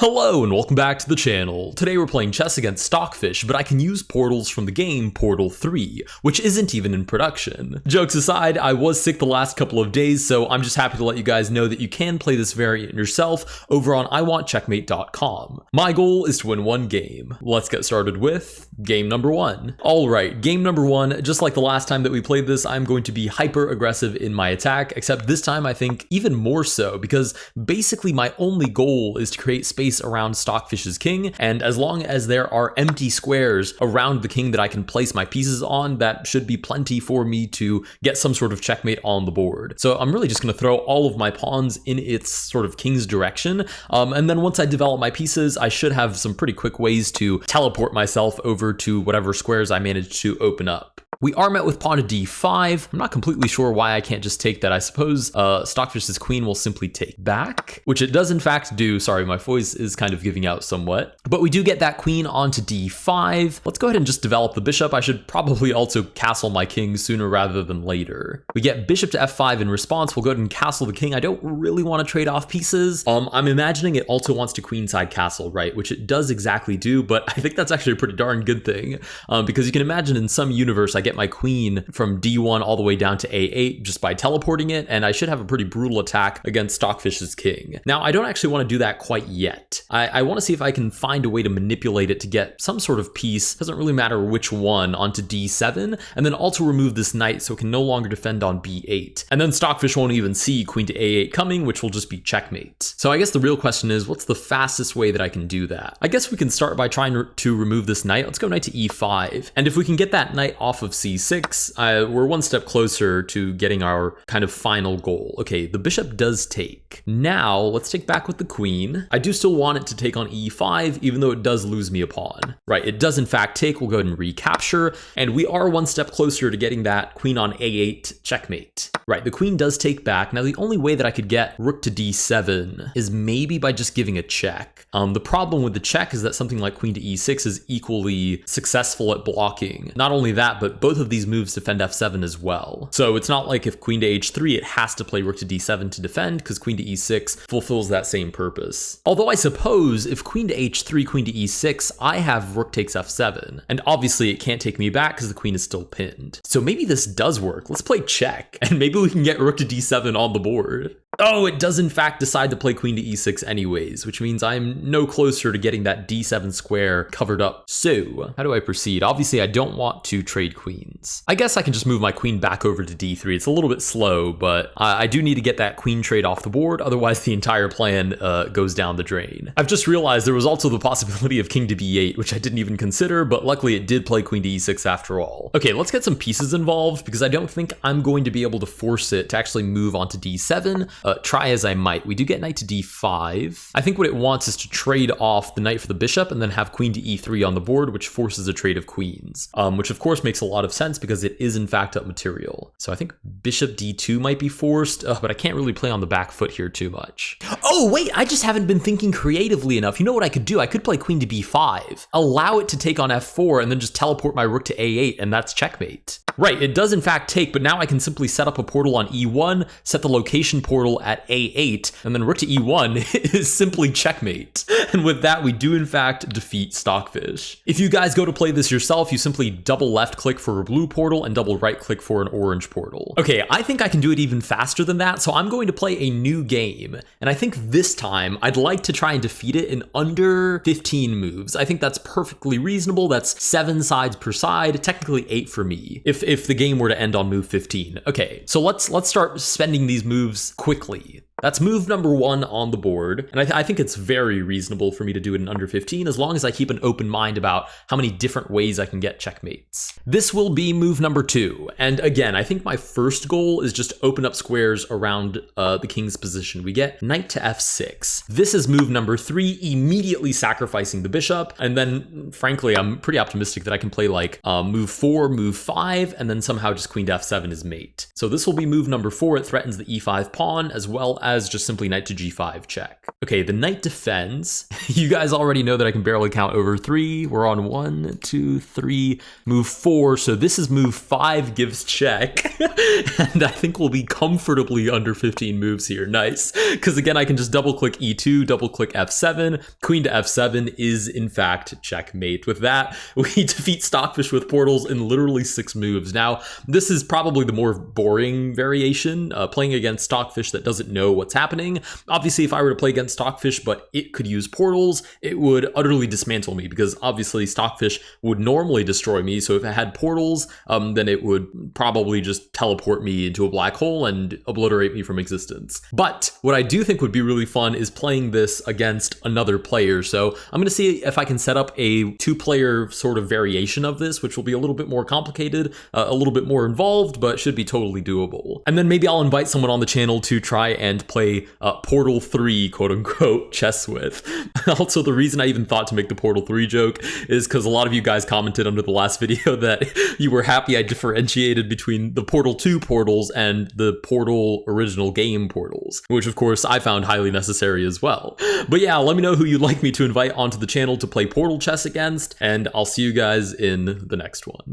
Hello and welcome back to the channel. Today we're playing chess against Stockfish, but I can use portals from the game Portal 3, which isn't even in production. Jokes aside, I was sick the last couple of days, so I'm just happy to let you guys know that you can play this variant yourself over on iwantcheckmate.com. My goal is to win one game. Let's get started with game number one. Alright, game number one, just like the last time that we played this, I'm going to be hyper aggressive in my attack, except this time I think even more so, because basically my only goal is to create space around Stockfish's king, and as long as there are empty squares around the king that I can place my pieces on, that should be plenty for me to get some sort of checkmate on the board. So I'm really just going to throw all of my pawns in its sort of king's direction, and then once I develop my pieces, I should have some pretty quick ways to teleport myself over to whatever squares I manage to open up. We are met with pawn to d5. I'm not completely sure why I can't just take that. I suppose Stockfish's queen will simply take back, which it does in fact do. Sorry, my voice is kind of giving out somewhat. But we do get that queen onto d5. Let's go ahead and just develop the bishop. I should probably also castle my king sooner rather than later. We get bishop to f5 in response. We'll go ahead and castle the king. I don't really want to trade off pieces. I'm imagining it also wants to queenside castle, right? Which it does exactly do, but I think that's actually a pretty darn good thing, because you can imagine in some universe I get my queen from d1 all the way down to a8 just by teleporting it, and I should have a pretty brutal attack against Stockfish's king. Now, I don't actually want to do that quite yet. I want to see if I can find a way to manipulate it to get some sort of piece, doesn't really matter which one, onto d7, and then also remove this knight so it can no longer defend on b8. And then Stockfish won't even see queen to a8 coming, which will just be checkmate. So I guess the real question is, what's the fastest way that I can do that? I guess we can start by trying to remove this knight. Let's go knight to e5, and if we can get that knight off of c6, we're one step closer to getting our kind of final goal. Okay, the bishop does take. Now, let's take back with the queen. I do still want it to take on e5, even though it does lose me a pawn. Right, it does in fact take. We'll go ahead and recapture, and we are one step closer to getting that queen on a8 checkmate. Right, the queen does take back. Now, the only way that I could get rook to d7 is maybe by just giving a check. The problem with the check is that something like queen to e6 is equally successful at blocking. Not only that, but both of these moves defend f7 as well. So it's not like if queen to h3, it has to play rook to d7 to defend, because queen to e6 fulfills that same purpose. Although I suppose if queen to h3, queen to e6, I have rook takes f7, and obviously it can't take me back because the queen is still pinned. So maybe this does work. Let's play check, and maybe we can get rook to d7 on the board. Oh, it does in fact decide to play queen to e6 anyways, which means I'm no closer to getting that d7 square covered up. So, how do I proceed? Obviously, I don't want to trade queens. I guess I can just move my queen back over to d3. It's a little bit slow, but I do need to get that queen trade off the board, otherwise the entire plan goes down the drain. I've just realized there was also the possibility of king to b8, which I didn't even consider, but luckily it did play queen to e6 after all. Okay, let's get some pieces involved, because I don't think I'm going to be able to force it to actually move onto d7. Try as I might. We do get knight to d5. I think what it wants is to trade off the knight for the bishop and then have queen to e3 on the board, which forces a trade of queens, which of course makes a lot of sense because it is in fact up material. So I think bishop d2 might be forced, but I can't really play on the back foot here too much. Oh wait, I just haven't been thinking creatively enough. You know what I could do? I could play queen to b5, allow it to take on f4, and then just teleport my rook to a8, and that's checkmate. Right, it does in fact take, but now I can simply set up a portal on e1, set the location portal at a8, and then rook to e1 is simply checkmate. And with that, we do in fact defeat Stockfish. If you guys go to play this yourself, you simply double left click for a blue portal and double right click for an orange portal. Okay, I think I can do it even faster than that, so I'm going to play a new game. And I think this time, I'd like to try and defeat it in under 15 moves. I think that's perfectly reasonable. That's 7 sides per side, technically 8 for me, if the game were to end on move 15. Okay, so let's start spending these moves quickly. That's move number 1 on the board, and I think it's very reasonable for me to do it in under 15 as long as I keep an open mind about how many different ways I can get checkmates. This will be move number 2, and again, I think my first goal is just open up squares around the king's position. We get knight to f6. This is move number 3, immediately sacrificing the bishop, and then frankly, I'm pretty optimistic that I can play like move 4, move 5, and then somehow just queen to f7 is mate. So this will be move number 4. It threatens the e5 pawn as well as just simply knight to g5 check. Okay, the knight defends. You guys already know that I can barely count over 3. We're on 1, 2, 3, move 4. So this is move 5 gives check. And I think we'll be comfortably under 15 moves here. Nice. Because again, I can just double click E2, double click F7. Queen to F7 is in fact checkmate. With that, we defeat Stockfish with portals in literally 6 moves. Now, this is probably the more boring variation, playing against Stockfish that doesn't know what's happening. Obviously, if I were to play against Stockfish, but it could use portals, it would utterly dismantle me because obviously Stockfish would normally destroy me. So if it had portals, then it would probably just teleport me into a black hole and obliterate me from existence. But what I do think would be really fun is playing this against another player. So I'm going to see if I can set up a 2-player sort of variation of this, which will be a little bit more complicated, a little bit more involved, but should be totally doable. And then maybe I'll invite someone on the channel to try and play Portal 3, quote unquote, chess with. Also, the reason I even thought to make the Portal 3 joke is because a lot of you guys commented under the last video that you were happy I differentiated between the Portal 2 portals and the Portal original game portals, which of course I found highly necessary as well. But yeah, let me know who you'd like me to invite onto the channel to play Portal chess against, and I'll see you guys in the next one.